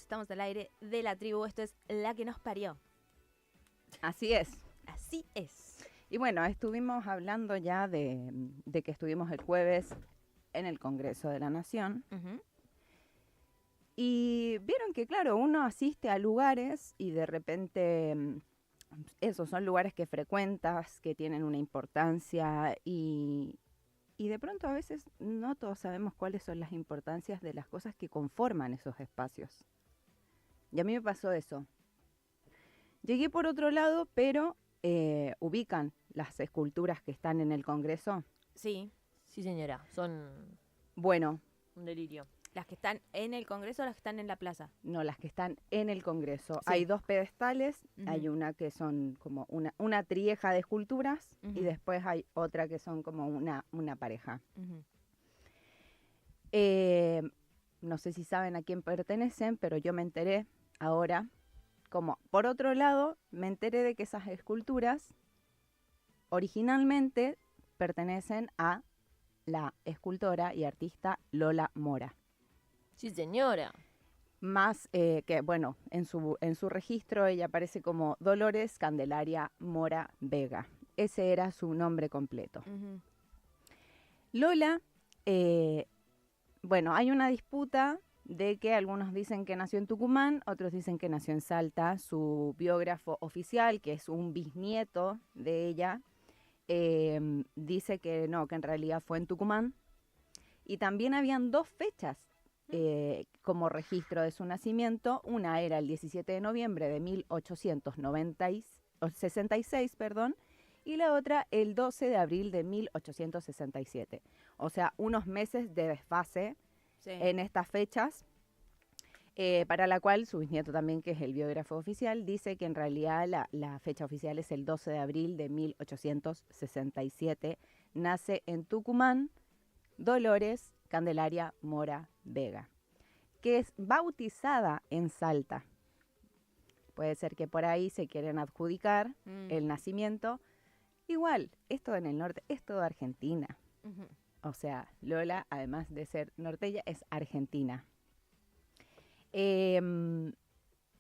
estamos al aire de la tribu, esto es La que nos parió. Así es. Así es. Y bueno, estuvimos hablando ya de que estuvimos el jueves en el Congreso de la Nación. Uh-huh. Y vieron que, claro, uno asiste a lugares y de repente esos son lugares que frecuentas, que tienen una importancia y de pronto a veces no todos sabemos cuáles son las importancias de las cosas que conforman esos espacios. Y a mí me pasó eso. Llegué por otro lado, pero ubican las esculturas que están en el Congreso. Sí. Sí, señora, son Bueno, un delirio. ¿Las que están en el Congreso o las que están en la plaza? no, las que están en el Congreso. Sí. Hay dos pedestales, Uh-huh. hay una que son como una trieja de esculturas Uh-huh. y después hay otra que son como una pareja. Uh-huh. No sé si saben a quién pertenecen, pero yo me enteré ahora, como por otro lado, me enteré de que esas esculturas originalmente pertenecen a la escultora y artista Lola Mora. Sí, señora. Más que, bueno, en su registro ella aparece como Dolores Candelaria Mora Vega. Ese era su nombre completo. Uh-huh. Lola, bueno, hay una disputa de que algunos dicen que nació en Tucumán, otros dicen que nació en Salta. Su biógrafo oficial, que es un bisnieto de ella, dice que no, que en realidad fue en Tucumán. Y también habían dos fechas como registro de su nacimiento. Una era el 17 de noviembre de 1866, perdón, y la otra el 12 de abril de 1867. O sea, unos meses de desfase Sí. en estas fechas, para la cual su bisnieto también, que es el biógrafo oficial, dice que en realidad la fecha oficial es el 12 de abril de 1867. Nace en Tucumán Dolores Candelaria Mora Vega, que es bautizada en Salta. Puede ser que por ahí se quieren adjudicar el nacimiento. Igual, esto en el norte es todo Argentina. Uh-huh. O sea, Lola, además de ser norteña, es argentina. Es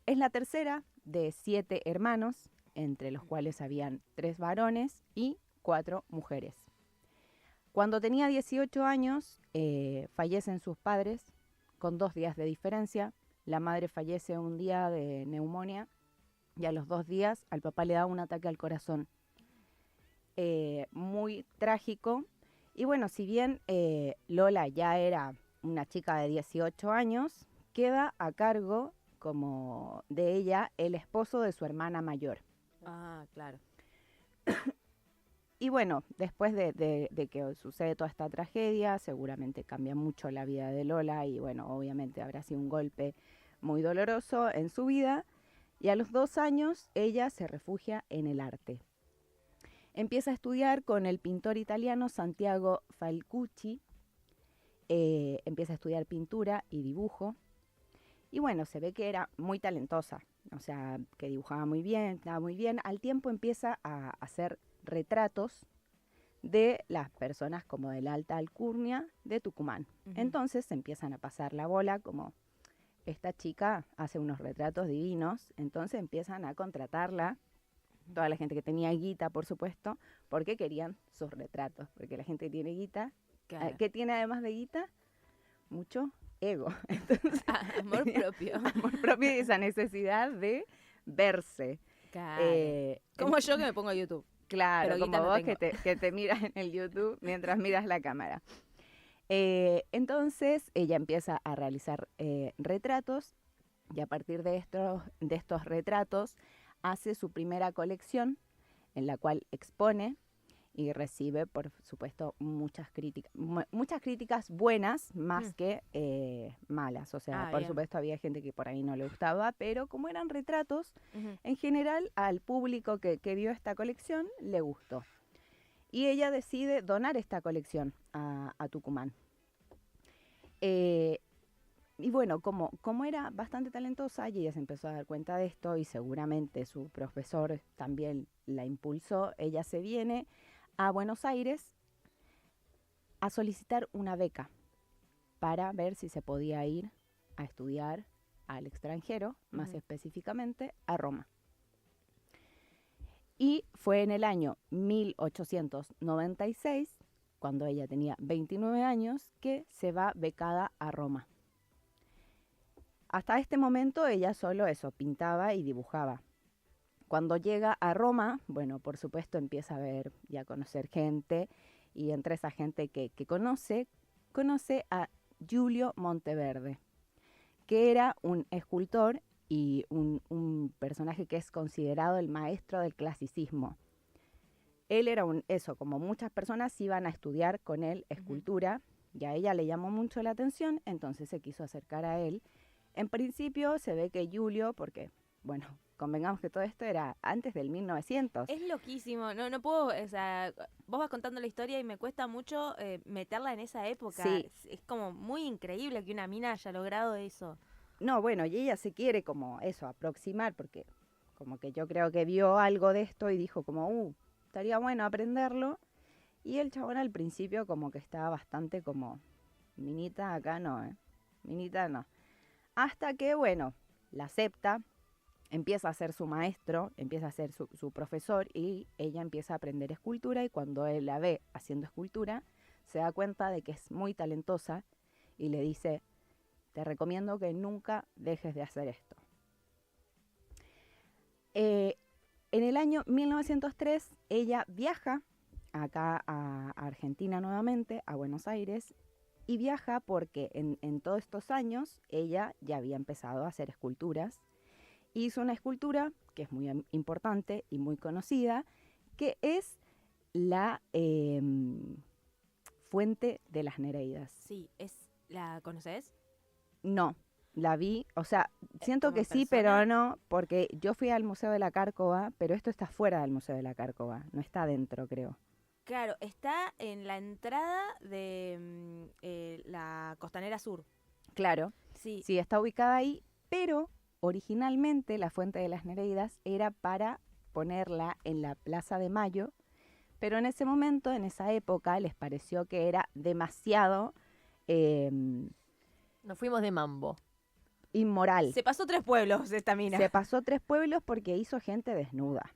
la tercera de 7 hermanos, entre los cuales habían 3 varones y 4 mujeres. Cuando tenía 18 años, fallecen sus padres con 2 días de diferencia. La madre fallece un día de neumonía y a los 2 días al papá le da un ataque al corazón. Muy trágico. Y bueno, si bien Lola ya era una chica de 18 años, queda a cargo como de ella el esposo de su hermana mayor. Ah, claro. Y bueno, después de que sucede toda esta tragedia, seguramente cambia mucho la vida de Lola y bueno, obviamente habrá sido un golpe muy doloroso en su vida. Y a los 2 años ella se refugia en el arte. Empieza a estudiar con el pintor italiano Santiago Falcucci. Empieza a estudiar pintura y dibujo. Y bueno, se ve que era muy talentosa, o sea, que dibujaba muy bien, estaba muy bien. Al tiempo empieza a hacer retratos de las personas como de la alta alcurnia de Tucumán. Uh-huh. Entonces empiezan a pasar la bola como esta chica hace unos retratos divinos, entonces empiezan a contratarla, toda la gente que tenía guita, por supuesto, porque querían sus retratos, porque la gente que tiene guita, Claro. ¿qué tiene además de guita? Mucho ego. Entonces, Amor propio. Amor propio y esa necesidad de verse. Claro. Como en- yo que me pongo a YouTube. Claro, Pero guita como no vos tengo. que te miras en el YouTube mientras miras la cámara. Entonces ella empieza a realizar retratos y a partir de estos retratos hace su primera colección en la cual expone y recibe, por supuesto, muchas críticas buenas más que malas. O sea, por bien. supuesto había gente que por ahí no le gustaba, pero como eran retratos, Uh-huh. en general al público que vio esta colección le gustó. Y ella decide donar esta colección a Tucumán. Y bueno, como era bastante talentosa y ella se empezó a dar cuenta de esto y seguramente su profesor también la impulsó, ella se viene a Buenos Aires a solicitar una beca para ver si se podía ir a estudiar al extranjero, más Ujú. específicamente a Roma. Y fue en el año 1896, cuando ella tenía 29 años, que se va becada a Roma. Hasta este momento ella solo eso, pintaba y dibujaba. Cuando llega a Roma, bueno, por supuesto empieza a ver y a conocer gente, y entre esa gente que conoce a Giulio Monteverde, que era un escultor y un personaje que es considerado el maestro del clasicismo. Él era como muchas personas iban a estudiar con él escultura, y a ella le llamó mucho la atención, entonces se quiso acercar a él. En principio se ve que Giulio, porque, bueno, convengamos que todo esto era antes del 1900. Es loquísimo, no puedo, o sea, vos vas contando la historia y me cuesta mucho meterla en esa época. Sí. Es como muy increíble que una mina haya logrado eso. No, bueno, y ella se quiere como eso, aproximar, porque como que yo creo que vio algo de esto y dijo como, estaría bueno aprenderlo. Y el chabón al principio como que estaba bastante como, minita, acá no, minita no. Hasta que, bueno, la acepta, empieza a ser su maestro, empieza a ser su profesor, y ella empieza a aprender escultura, y cuando él la ve haciendo escultura, se da cuenta de que es muy talentosa y le dice, te recomiendo que nunca dejes de hacer esto. En el año 1903 ella viaja acá a Argentina nuevamente, a Buenos Aires, y viaja porque en todos estos años ella ya había empezado a hacer esculturas. Hizo una escultura que es muy importante y muy conocida, que es la Fuente de las Nereidas. Sí, ¿la conoces? No, la vi, o sea, siento ¿como que sí, persona? pero no, porque yo fui al Museo de la Cárcova, pero esto está fuera del Museo de la Cárcova, no está adentro, creo. Claro, está en la entrada de la Costanera Sur. Claro, Sí, sí, está ubicada ahí, pero originalmente la Fuente de las Nereidas era para ponerla en la Plaza de Mayo, pero en ese momento, en esa época, les pareció que era demasiado Nos fuimos de mambo. inmoral. se pasó 3 pueblos esta mina. Se pasó 3 pueblos porque hizo gente desnuda.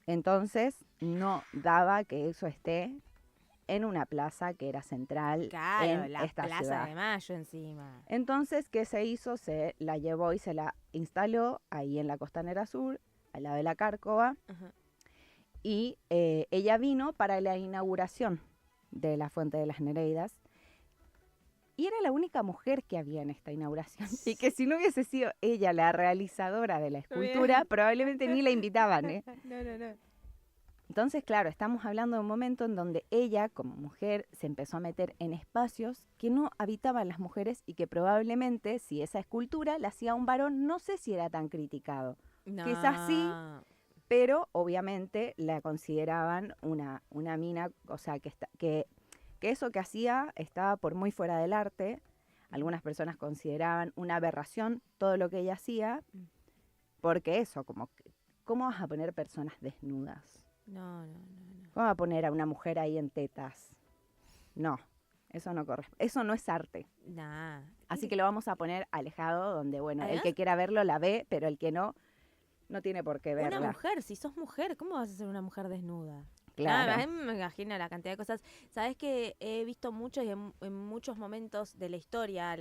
Entonces no daba que eso esté en una plaza que era central Claro, en la esta Plaza ciudad. de Mayo encima. Entonces, ¿qué se hizo? Se la llevó y se la instaló ahí en la Costanera Sur, al lado de la Cárcova, Ajá. y ella vino para la inauguración de la Fuente de las Nereidas. Y era la única mujer que había en esta inauguración. Y que si no hubiese sido ella la realizadora de la escultura, probablemente ni la invitaban, ¿eh? No. Entonces, claro, estamos hablando de un momento en donde ella, como mujer, se empezó a meter en espacios que no habitaban las mujeres, y que probablemente, si esa escultura la hacía un varón, no sé si era tan criticado. No. Quizás sí, pero obviamente la consideraban una mina, o sea, que eso que hacía estaba por muy fuera del arte. Algunas personas consideraban una aberración todo lo que ella hacía, porque eso, como, ¿cómo vas a poner personas desnudas? No. ¿Cómo vas a poner a una mujer ahí en tetas? No, eso no corresponde, eso no es arte. Nah. Así que lo vamos a poner alejado, donde, bueno, el Además, que quiera verlo la ve, pero el que no tiene por qué verla. una mujer, si sos mujer, ¿cómo vas a ser una mujer desnuda? Claro. No, me imagino la cantidad de cosas. Sabes que he visto muchos y en muchos momentos de la historia,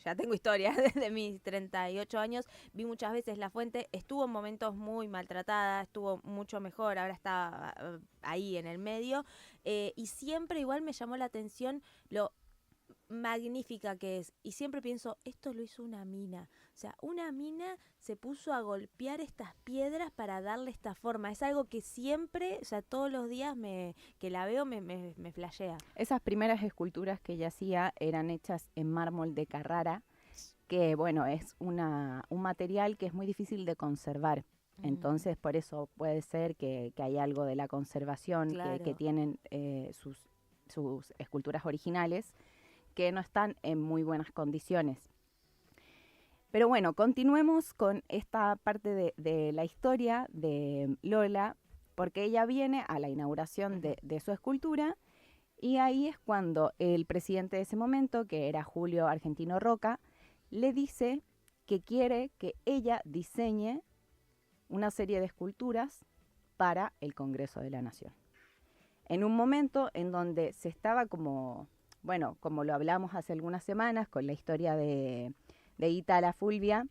ya tengo historia desde mis 38 años, vi muchas veces La Fuente, estuvo en momentos muy maltratada, estuvo mucho mejor, ahora está ahí en el medio, y siempre igual me llamó la atención lo magnífica que es, y siempre pienso, esto lo hizo una mina, o sea, una mina se puso a golpear estas piedras para darle esta forma, es algo que siempre, o sea, todos los días que la veo me flashea. Esas primeras esculturas que ella hacía eran hechas en mármol de Carrara, que bueno, es un material que es muy difícil de conservar. Entonces, por eso puede ser que hay algo de la conservación Claro. que tienen sus esculturas originales, que no están en muy buenas condiciones. Pero bueno, continuemos con esta parte de la historia de Lola, porque ella viene a la inauguración de su escultura, y ahí es cuando el presidente de ese momento, que era Julio Argentino Roca, le dice que quiere que ella diseñe una serie de esculturas para el Congreso de la Nación. En un momento en donde se estaba como, bueno, como lo hablamos hace algunas semanas con la historia de Ítala Fulvia,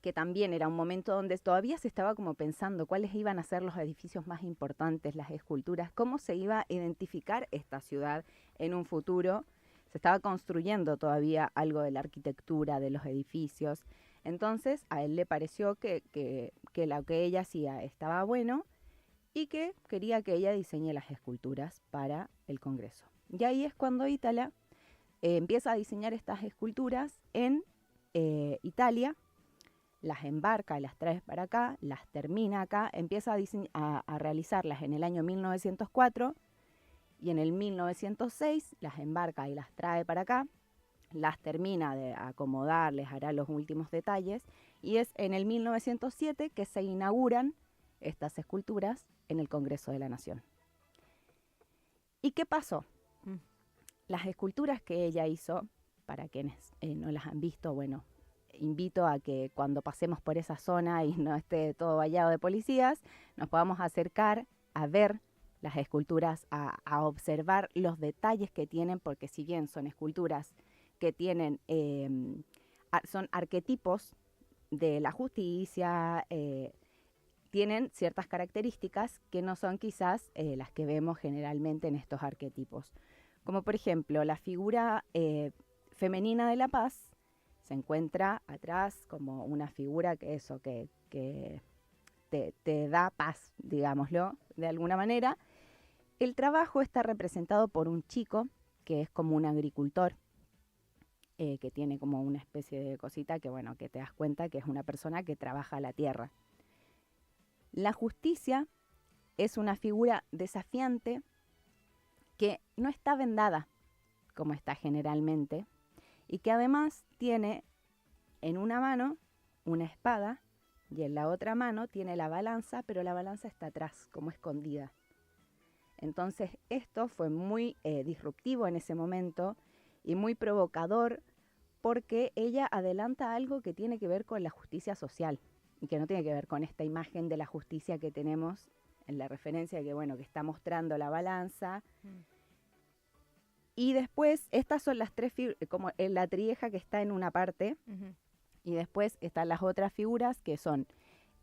que también era un momento donde todavía se estaba como pensando cuáles iban a ser los edificios más importantes, las esculturas, cómo se iba a identificar esta ciudad en un futuro. Se estaba construyendo todavía algo de la arquitectura, de los edificios. Entonces a él le pareció que lo que ella hacía estaba bueno y que quería que ella diseñe las esculturas para el Congreso. Y ahí es cuando Ítala empieza a diseñar estas esculturas en Italia, las embarca, las trae para acá, las termina acá, empieza a realizarlas en el año 1904 y en el 1906 las embarca y las trae para acá, las termina de acomodar, les hará los últimos detalles y es en el 1907 que se inauguran estas esculturas en el Congreso de la Nación. ¿Y qué pasó? Las esculturas que ella hizo, para quienes no las han visto, bueno, invito a que cuando pasemos por esa zona y no esté todo vallado de policías, nos podamos acercar a ver las esculturas, a observar los detalles que tienen, porque si bien son esculturas que tienen, son arquetipos de la justicia, tienen ciertas características que no son quizás las que vemos generalmente en estos arquetipos. Como por ejemplo, la figura femenina de la paz se encuentra atrás como una figura que te da paz, digámoslo, de alguna manera. El trabajo está representado por un chico que es como un agricultor, que tiene como una especie de cosita que, bueno, que te das cuenta que es una persona que trabaja la tierra. La justicia es una figura desafiante que no está vendada, como está generalmente, y que además tiene en una mano una espada y en la otra mano tiene la balanza, pero la balanza está atrás, como escondida. Entonces esto fue muy disruptivo en ese momento y muy provocador porque ella adelanta algo que tiene que ver con la justicia social y que no tiene que ver con esta imagen de la justicia que tenemos en la referencia que, bueno, que está mostrando la balanza. Y después, estas son las tres figuras, como la trieja que está en una parte, y después están las otras figuras que son,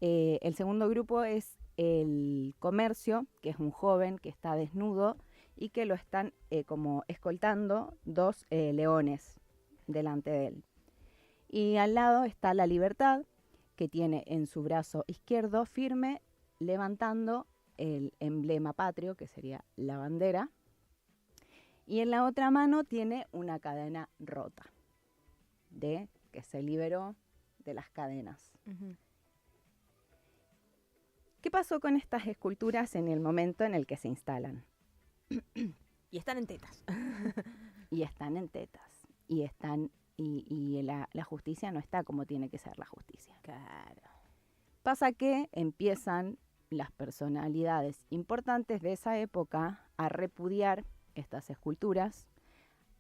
el segundo grupo es el comercio, que es un joven que está desnudo y que lo están como escoltando dos leones delante de él. Y al lado está la libertad, que tiene en su brazo izquierdo firme, levantando el emblema patrio, que sería la bandera, y en la otra mano tiene una cadena rota, de que se liberó de las cadenas. ¿Qué pasó con estas esculturas en el momento en el que se instalan? Y están en tetas. Y están en tetas. Y la justicia no está como tiene que ser la justicia. Claro. Pasa que empiezan las personalidades importantes de esa época a repudiar estas esculturas,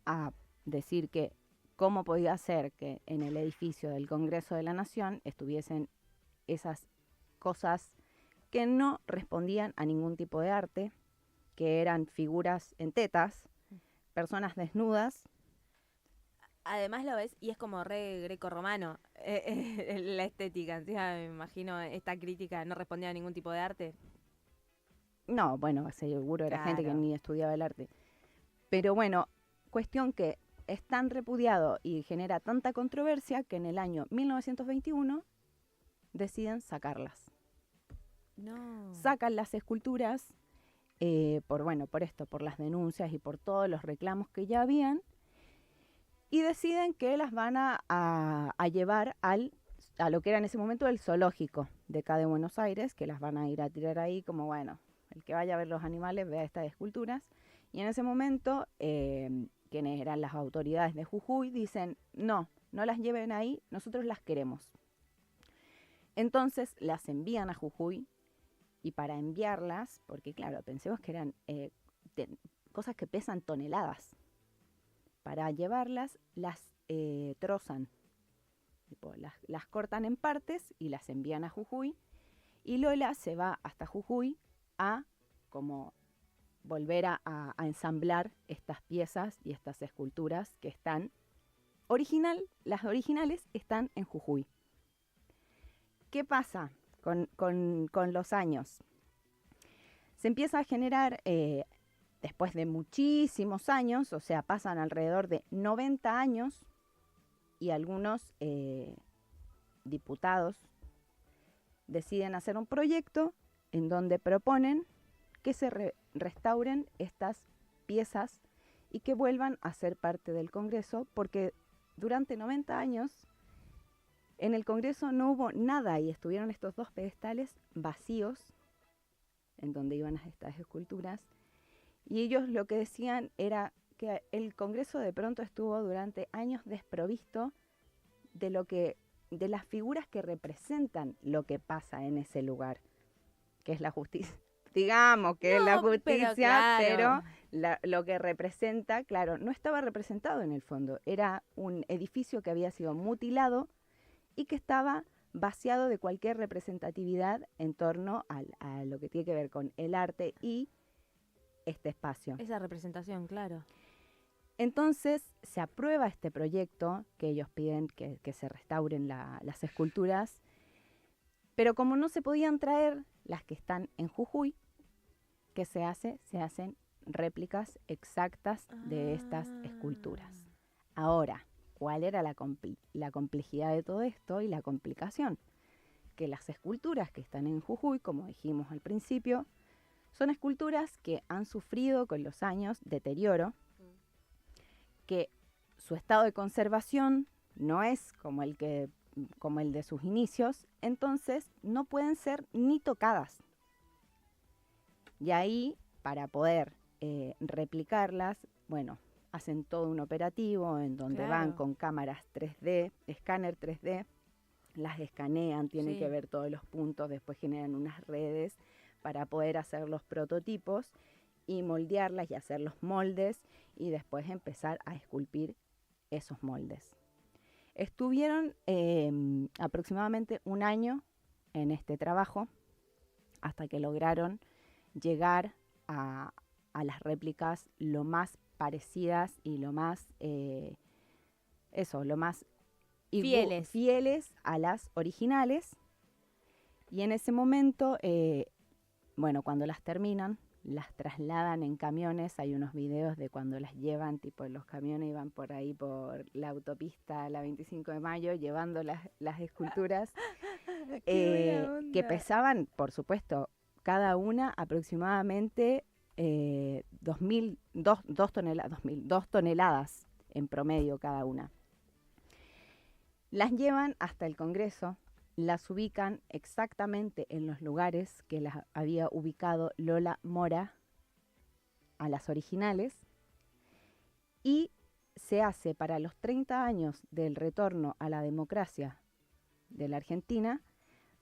a decir que cómo podía ser que en el edificio del Congreso de la Nación estuviesen esas cosas que no respondían a ningún tipo de arte, que eran figuras en tetas, personas desnudas. Además lo ves y es como re greco-romano la estética. Encima me imagino esta crítica no respondía a ningún tipo de arte. No, bueno, seguro era gente que Claro. ni estudiaba el arte. Pero bueno, cuestión que es tan repudiado y genera tanta controversia que en el año 1921 deciden sacarlas. No. Sacan las esculturas por las denuncias y por todos los reclamos que ya habían, y deciden que las van a llevar a lo que era en ese momento el zoológico de acá de Buenos Aires, que las van a ir a tirar ahí como, bueno, el que vaya a ver los animales vea estas esculturas. Y en ese momento, quienes eran las autoridades de Jujuy dicen, no las lleven ahí, nosotros las queremos. Entonces las envían a Jujuy, y para enviarlas, porque claro, pensemos que eran cosas que pesan toneladas, para llevarlas las trozan tipo, las cortan en partes y las envían a Jujuy. Y Lola se va hasta Jujuy a como volver a ensamblar estas piezas y estas esculturas que están las originales están en Jujuy. ¿Qué pasa con los años? Se empieza a generar, después de muchísimos años, o sea, pasan alrededor de 90 años, y algunos diputados deciden hacer un proyecto en donde proponen que se restauren estas piezas y que vuelvan a ser parte del Congreso, porque durante 90 años en el Congreso no hubo nada y estuvieron estos 2 pedestales vacíos en donde iban estas esculturas, y ellos lo que decían era que el Congreso de pronto estuvo durante años desprovisto de las figuras que representan lo que pasa en ese lugar, que es la justicia. Digamos que es la justicia, pero lo que representa, claro, no estaba representado en el fondo. Era un edificio que había sido mutilado y que estaba vaciado de cualquier representatividad en torno a lo que tiene que ver con el arte y este espacio. Esa representación, claro. Entonces se aprueba este proyecto que ellos piden que se restauren las esculturas, pero como no se podían traer las que están en Jujuy, ¿qué se hace? Se hacen réplicas exactas de estas esculturas. Ahora, ¿cuál era la complejidad de todo esto y la complicación? Que las esculturas que están en Jujuy, como dijimos al principio, son esculturas que han sufrido con los años deterioro, que su estado de conservación no es como el de sus inicios, entonces no pueden ser ni tocadas. Y ahí, para poder replicarlas, bueno, hacen todo un operativo en donde van con cámaras 3D, escáner 3D, las escanean, tienen que ver todos los puntos, después generan unas redes para poder hacer los prototipos y moldearlas y hacer los moldes y después empezar a esculpir esos moldes. Estuvieron aproximadamente 1 año en este trabajo hasta que lograron llegar a las réplicas lo más parecidas y lo más fieles a las originales. Y en ese momento, cuando las terminan, las trasladan en camiones. Hay unos videos de cuando las llevan, tipo los camiones iban por ahí por la autopista, la 25 de mayo, llevando las esculturas que pesaban, por supuesto, cada una aproximadamente 2 toneladas en promedio cada una. Las llevan hasta el Congreso, las ubican exactamente en los lugares que las había ubicado Lola Mora a las originales, y se hace para los 30 años del retorno a la democracia de la Argentina,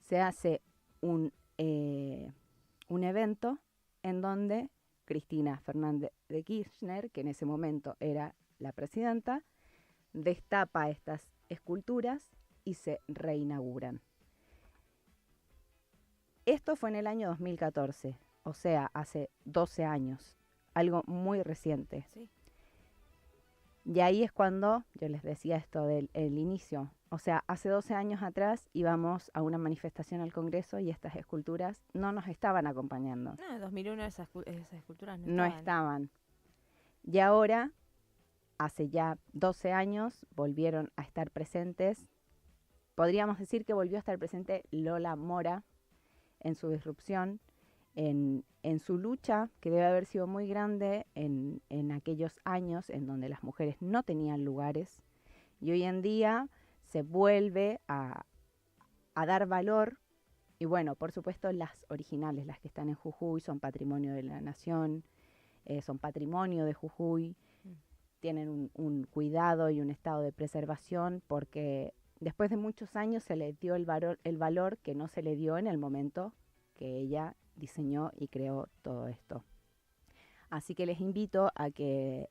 se hace un evento en donde Cristina Fernández de Kirchner, que en ese momento era la presidenta, destapa estas esculturas y se reinauguran. Esto fue en el año 2014, o sea, hace 12 años, algo muy reciente. Sí. Y ahí es cuando yo les decía esto del inicio. O sea, hace 12 años atrás íbamos a una manifestación al Congreso y estas esculturas no nos estaban acompañando. No, en 2001 esas esculturas no estaban. Y ahora, hace ya 12 años, volvieron a estar presentes. Podríamos decir que volvió a estar presente Lola Mora en su disrupción, en su lucha, que debe haber sido muy grande en aquellos años en donde las mujeres no tenían lugares. Y hoy en día se vuelve a dar valor. Y bueno, por supuesto, las originales, las que están en Jujuy, son patrimonio de la nación, son patrimonio de Jujuy, tienen un cuidado y un estado de preservación, porque después de muchos años se le dio el valor que no se le dio en el momento que ella diseñó y creó todo esto. Así que les invito a que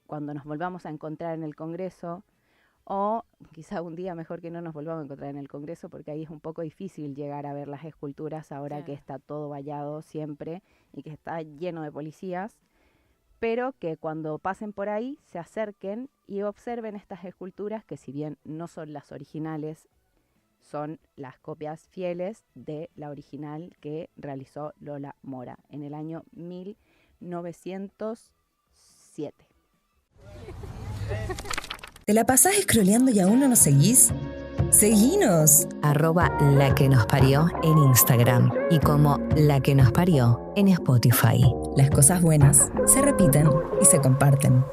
cuando nos volvamos a encontrar en el Congreso o quizá un día mejor que no nos volvamos a encontrar en el Congreso, porque ahí es un poco difícil llegar a ver las esculturas ahora Claro. que está todo vallado siempre y que está lleno de policías, pero que cuando pasen por ahí se acerquen y observen estas esculturas que, si bien no son las originales, son las copias fieles de la original que realizó Lola Mora en el año 1907. ¿Te la pasás scrolleando y aún no nos seguís? ¡Seguinos! @La que nos parió en Instagram y como La que nos parió en Spotify. Las cosas buenas se repiten y se comparten.